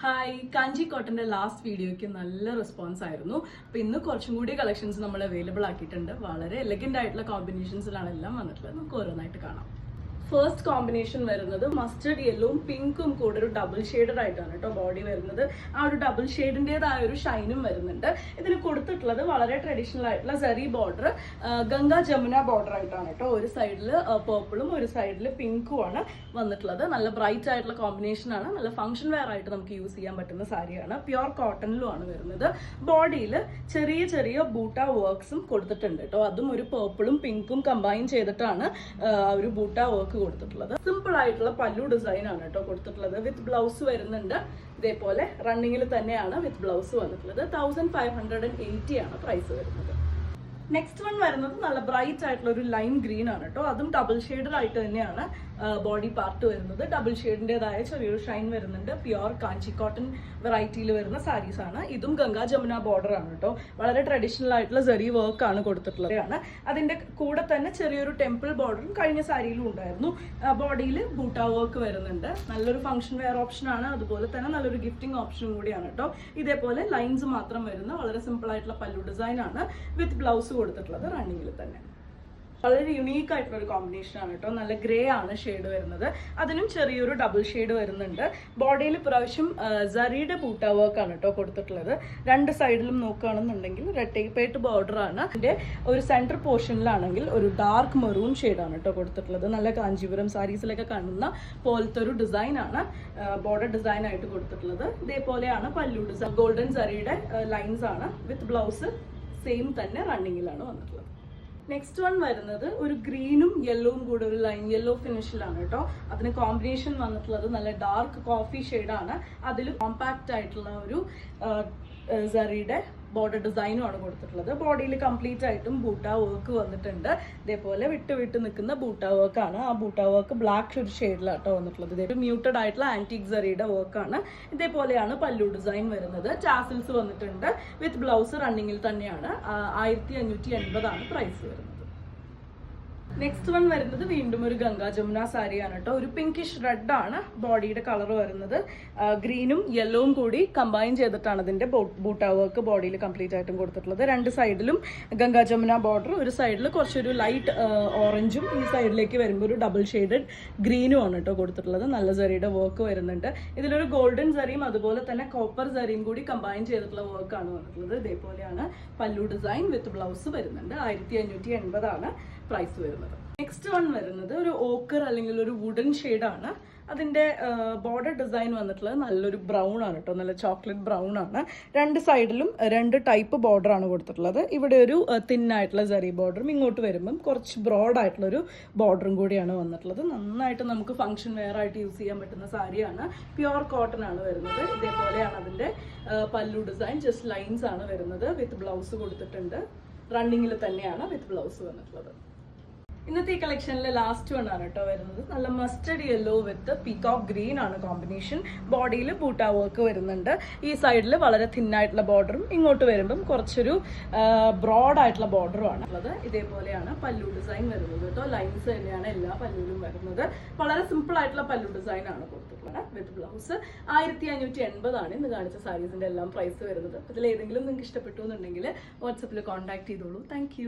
Hi, കാഞ്ചി കോട്ടന്റെ last വീഡിയോയ്ക്ക് നല്ല response ആയിരുന്നു. അപ്പൊ ഇന്ന് കുറച്ചും കൂടി കളക്ഷൻസ് നമ്മൾ അവൈലബിൾ ആക്കിയിട്ടുണ്ട്. വളരെ എലഗന്റ് ആയിട്ടുള്ള കോമ്പിനേഷൻസിലാണ് എല്ലാം വന്നിട്ടുള്ളത്. നമുക്ക് ഓരോന്നായിട്ട് കാണാം. ഫസ്റ്റ് കോമ്പിനേഷൻ വരുന്നത് മസ്റ്റർഡ് യെല്ലോവും പിങ്കും കൂടെ ഒരു ഡബിൾ ഷെയ്ഡഡ് ആയിട്ടാണ് കേട്ടോ ബോഡി വരുന്നത്. ആ ഒരു ഡബിൾ ഷെയ്ഡിൻ്റെതായ ഒരു ഷൈനും വരുന്നുണ്ട്. ഇതിന് കൊടുത്തിട്ടുള്ളത് വളരെ ട്രഡീഷണൽ ആയിട്ടുള്ള സെറി ബോർഡർ, ഗംഗ ജമുന ബോർഡർ ആയിട്ടാണ് കേട്ടോ. ഒരു സൈഡിൽ പേർപ്പിളും ഒരു സൈഡിൽ പിങ്കും ആണ് വന്നിട്ടുള്ളത്. നല്ല ബ്രൈറ്റ് ആയിട്ടുള്ള കോമ്പിനേഷൻ ആണ്. നല്ല ഫംഗ്ഷൻ വെയർ ആയിട്ട് നമുക്ക് യൂസ് ചെയ്യാൻ പറ്റുന്ന സാരിയാണ്. പ്യുർ കോട്ടണിലും ആണ് വരുന്നത്. ബോഡിയിൽ ചെറിയ ചെറിയ ബൂട്ട വർക്ക്സും കൊടുത്തിട്ടുണ്ട് കേട്ടോ. അതും ഒരു പേർപ്പിളും പിങ്കും കമ്പൈൻ ചെയ്തിട്ടാണ് ഒരു ബൂട്ട വർക്ക് കൊടുത്തിട്ടുള്ളത്. സിമ്പിൾ ആയിട്ടുള്ള പല്ലു ഡിസൈൻ ആണ് കേട്ടോ കൊടുത്തിട്ടുള്ളത്. വിത്ത് ബ്ലൗസ് വരുന്നുണ്ട്. ഇതേപോലെ റണ്ണിങ്ങിൽ തന്നെയാണ് വിത്ത് ബ്ലൗസ് വന്നിട്ടുള്ളത്. 1580 ആണ് പ്രൈസ് വരുന്നത്. നെക്സ്റ്റ് വൺ വരുന്നത് നല്ല ബ്രൈറ്റ് ആയിട്ടുള്ള ഒരു ലൈം ഗ്രീൻ ആണ് കേട്ടോ. അതും ഡബിൾ ഷെയ്ഡഡ് ആയിട്ട് തന്നെയാണ് ബോഡി പാർട്ട് വരുന്നത്. ഡബിൾ ഷെയ്ഡിൻ്റെതായ ചെറിയൊരു ഷൈൻ വരുന്നുണ്ട്. പ്യുർ കാഞ്ചി കോട്ടൺ വെറൈറ്റിയിൽ വരുന്ന സാരീസ് ആണ്. ഇതും ഗംഗാ ജമുന ബോർഡർ ആണ് കേട്ടോ. വളരെ ട്രഡീഷണൽ ആയിട്ടുള്ള സെറി വർക്ക് ആണ് കൊടുത്തിട്ടുള്ളത്. അതിന്റെ കൂടെ തന്നെ ചെറിയൊരു ടെമ്പിൾ ബോർഡറും കഴിഞ്ഞ സാരിയിലും ഉണ്ടായിരുന്നു. ബോഡിയിൽ ബൂട്ട വർക്ക് വരുന്നുണ്ട്. നല്ലൊരു ഫംഗ്ഷൻ വെയർ ഓപ്ഷൻ ആണ്. അതുപോലെ തന്നെ നല്ലൊരു ഗിഫ്റ്റിംഗ് ഓപ്ഷനും കൂടിയാണ് കേട്ടോ. ഇതേപോലെ ലൈൻസ് മാത്രം വരുന്ന വളരെ സിമ്പിൾ ആയിട്ടുള്ള പല്ലു ഡിസൈൻ ആണ് വിത്ത് ബ്ലൗസ് കൊടുത്തിട്ടുള്ളത് റണ്ണിങ്ങിൽ തന്നെ. വളരെ യുണീക്ക് ആയിട്ടുള്ള ഒരു കോമ്പിനേഷൻ ആണ് കേട്ടോ. നല്ല ഗ്രേ ആണ് ഷെയ്ഡ് വരുന്നത്. അതിനും ചെറിയൊരു ഡബിൾ ഷെയ്ഡ് വരുന്നുണ്ട്. ബോഡിയിൽ പ്രാവശ്യം സറിയുടെ ബൂട്ട വർക്ക് ആണ് കേട്ടോ കൊടുത്തിട്ടുള്ളത്. രണ്ട് സൈഡിലും നോക്കുകയാണെന്നുണ്ടെങ്കിൽ റെട്ടേപ്പായിട്ട് ബോർഡർ ആണ്. അതിന്റെ ഒരു സെന്റർ പോർഷനിലാണെങ്കിൽ ഒരു ഡാർക്ക് മെറൂൺ ഷെയ്ഡാണ് കേട്ടോ കൊടുത്തിട്ടുള്ളത്. നല്ല കാഞ്ചീപുരം സാരീസിലൊക്കെ കാണുന്ന പോലത്തെ ഒരു ഡിസൈൻ ആണ് ബോർഡർ ഡിസൈൻ ആയിട്ട് കൊടുത്തിട്ടുള്ളത്. ഇതേപോലെയാണ് പല്ലു ഡിസൈൻ. ഗോൾഡൻ സറിയുടെ ലൈൻസ് ആണ്. വിത്ത് ബ്ലൗസ് സെയിം തന്നെ റണ്ണിങ്ങിലാണ് വന്നിട്ടുള്ളത്. നെക്സ്റ്റ് വൺ വരുന്നത് ഒരു ഗ്രീനും യെല്ലോവും കൂടെ ഒരു ലൈൻ യെല്ലോ ഫിനിഷിലാണ് കേട്ടോ. അതിന് കോമ്പിനേഷൻ വന്നിട്ടുള്ളത് നല്ല ഡാർക്ക് കോഫി ഷെയ്ഡാണ്. അതിൽ കോമ്പാക്റ്റ് ആയിട്ടുള്ള ഒരു സറിയുടെ ബോർഡർ ഡിസൈനും ആണ് കൊടുത്തിട്ടുള്ളത്. ബോഡിയിൽ കംപ്ലീറ്റ് ആയിട്ടും ബൂട്ട വർക്ക് വന്നിട്ടുണ്ട്. ഇതേപോലെ വിട്ട് നിൽക്കുന്ന ബൂട്ട വർക്ക് ആണ്. ആ ബൂട്ട വർക്ക് ബ്ലാക്ക് ഒരു ഷെയ്ഡിലാട്ടോ വന്നിട്ടുള്ളത്. ഇതൊരു മ്യൂട്ടഡ് ആയിട്ടുള്ള ആന്റിക് സറിയുടെ വർക്കാണ്. ഇതേപോലെയാണ് പല്ലു ഡിസൈൻ വരുന്നത്. ടാസിൽസ് വന്നിട്ടുണ്ട്. വിത്ത് ബ്ലൗസ് റണ്ണിങ്ങിൽ തന്നെയാണ്. 1580 ആണ് പ്രൈസ് വരുന്നത്. നെക്സ്റ്റ് വൺ വരുന്നത് വീണ്ടും ഒരു ഗംഗാ ജമുന സാരിയാണ് കേട്ടോ. ഒരു പിങ്കിഷ് റെഡ് ആണ് ബോഡിയുടെ കളർ വരുന്നത്. ഗ്രീനും യെല്ലോവും കൂടി കമ്പൈൻ ചെയ്തിട്ടാണ് ഇതിന്റെ ബൂട്ട വർക്ക് ബോഡിയിൽ കംപ്ലീറ്റ് ആയിട്ടും കൊടുത്തിട്ടുള്ളത്. രണ്ട് സൈഡിലും ഗംഗാ ജമുന ബോർഡർ, ഒരു സൈഡിൽ കുറച്ചൊരു ലൈറ്റ് ഓറഞ്ചും ഈ സൈഡിലേക്ക് വരുമ്പോൾ ഒരു ഡബിൾ ഷെയ്ഡഡ് ഗ്രീനും ആണ് കേട്ടോ കൊടുത്തിട്ടുള്ളത്. നല്ല സറിയുടെ വർക്ക് വരുന്നുണ്ട്. ഇതിലൊരു ഗോൾഡൻ സറിയും അതുപോലെ തന്നെ കോപ്പർ സറിയും കൂടി കമ്പൈൻ ചെയ്തിട്ടുള്ള വർക്കാണ് വന്നിട്ടുള്ളത്. ഇതേപോലെയാണ് പല്ലു ഡിസൈൻ വിത്ത് ബ്ലൗസ് വരുന്നുണ്ട്. 1580 ആണ് പ്രൈസ് വരുന്നത്. നെക്സ്റ്റ് വൺ വരുന്നത് ഒരു ഓക്കർ അല്ലെങ്കിൽ ഒരു വുഡൻ ഷെയ്ഡാണ്. അതിന്റെ ബോർഡർ ഡിസൈൻ വന്നിട്ടുള്ളത് നല്ലൊരു ബ്രൗൺ ആണ് കേട്ടോ. നല്ല ചോക്ലേറ്റ് ബ്രൗൺ ആണ്. രണ്ട് സൈഡിലും രണ്ട് ടൈപ്പ് ബോർഡർ ആണ് കൊടുത്തിട്ടുള്ളത്. ഇവിടെ ഒരു തിന്നായിട്ടുള്ള സറി ബോർഡറും ഇങ്ങോട്ട് വരുമ്പം കുറച്ച് ബ്രോഡ് ആയിട്ടുള്ള ഒരു ബോർഡറും കൂടിയാണ് വന്നിട്ടുള്ളത്. നന്നായിട്ട് നമുക്ക് ഫംഗ്ഷൻ വെയർ ആയിട്ട് യൂസ് ചെയ്യാൻ പറ്റുന്ന സാരിയാണ്. പ്യുർ കോട്ടൺ ആണ് വരുന്നത്. ഇതേപോലെയാണ് അതിന്റെ പല്ലു ഡിസൈൻ. ജസ്റ്റ് ലൈൻസ് ആണ് വരുന്നത്. വിത്ത് ബ്ലൗസ് കൊടുത്തിട്ടുണ്ട്. റണ്ണിങ്ങിൽ തന്നെയാണ് വിത്ത് ബ്ലൗസ് വന്നിട്ടുള്ളത്. ഇന്നത്തെ ഈ കളക്ഷനിലെ ലാസ്റ്റ് വൺ ആണ് കേട്ടോ വരുന്നത്. നല്ല മസ്റ്റർഡ് യെല്ലോ വിത്ത് പീകോക്ക് ഗ്രീൻ ആണ് കോമ്പിനേഷൻ. ബോഡിയിൽ ബൂട്ട വർക്ക് വരുന്നുണ്ട്. ഈ സൈഡിൽ വളരെ തിന്നായിട്ടുള്ള ബോർഡറും ഇങ്ങോട്ട് വരുമ്പം കുറച്ചൊരു ബ്രോഡ് ആയിട്ടുള്ള ബോർഡറും ആണ് ഉള്ളത്. ഇതേപോലെയാണ് പല്ലു ഡിസൈൻ വരുന്നത് കേട്ടോ. ലൈൻസ് തന്നെയാണ് എല്ലാ പല്ലുവിലും വരുന്നത്. വളരെ സിമ്പിൾ ആയിട്ടുള്ള പല്ലു ഡിസൈൻ ആണ് കൊടുത്തിട്ടുള്ളത്. വിത്ത് ബ്ലൗസ് 1580 ആണ് ഇന്ന് കാണിച്ച സാരീസിന്റെ എല്ലാം പ്രൈസ് വരുന്നത്. ഇതിൽ ഏതെങ്കിലും നിങ്ങൾക്ക് ഇഷ്ടപ്പെട്ടു എന്നുണ്ടെങ്കിൽ വാട്സപ്പിൽ കോൺടാക്ട് ചെയ്തോളൂ. താങ്ക്